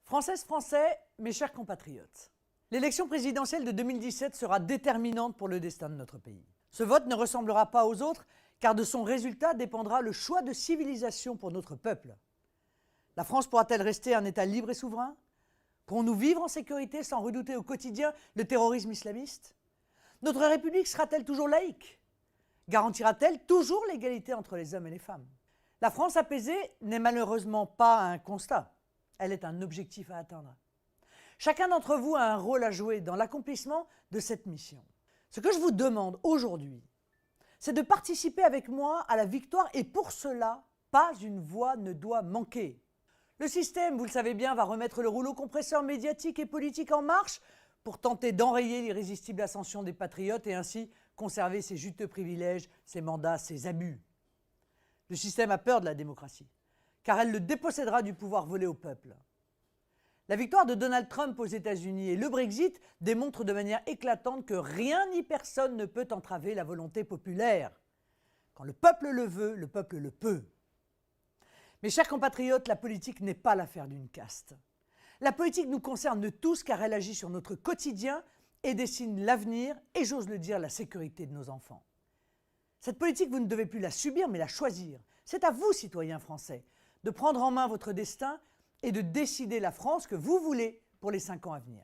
Françaises, Français, mes chers compatriotes, l'élection présidentielle de 2017 sera déterminante pour le destin de notre pays. Ce vote ne ressemblera pas aux autres, car de son résultat dépendra le choix de civilisation pour notre peuple. La France pourra-t-elle rester un État libre et souverain? Pourrons-nous vivre en sécurité sans redouter au quotidien le terrorisme islamiste? Notre République sera-t-elle toujours laïque? Garantira-t-elle toujours l'égalité entre les hommes et les femmes? La France apaisée n'est malheureusement pas un constat, elle est un objectif à atteindre. Chacun d'entre vous a un rôle à jouer dans l'accomplissement de cette mission. Ce que je vous demande aujourd'hui, c'est de participer avec moi à la victoire et pour cela, pas une voix ne doit manquer. Le système, vous le savez bien, va remettre le rouleau compresseur médiatique et politique en marche pour tenter d'enrayer l'irrésistible ascension des patriotes et ainsi conserver ses juteux privilèges, ses mandats, ses abus. Le système a peur de la démocratie, car elle le dépossédera du pouvoir volé au peuple. La victoire de Donald Trump aux États-Unis et le Brexit démontrent de manière éclatante que rien ni personne ne peut entraver la volonté populaire. Quand le peuple le veut, le peuple le peut. Mes chers compatriotes, la politique n'est pas l'affaire d'une caste. La politique nous concerne tous car elle agit sur notre quotidien et dessine l'avenir et, j'ose le dire, la sécurité de nos enfants. Cette politique, vous ne devez plus la subir, mais la choisir. C'est à vous, citoyens français, de prendre en main votre destin et de décider la France que vous voulez pour les 5 ans à venir.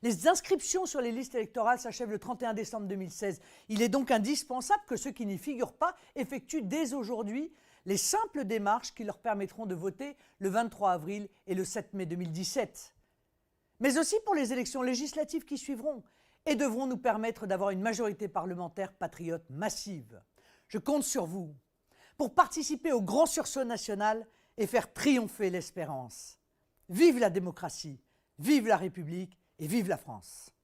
Les inscriptions sur les listes électorales s'achèvent le 31 décembre 2016. Il est donc indispensable que ceux qui n'y figurent pas effectuent dès aujourd'hui les simples démarches qui leur permettront de voter le 23 avril et le 7 mai 2017. Mais aussi pour les élections législatives qui suivront et devront nous permettre d'avoir une majorité parlementaire patriote massive. Je compte sur vous pour participer au grand sursaut national et faire triompher l'espérance. Vive la démocratie, vive la République et vive la France!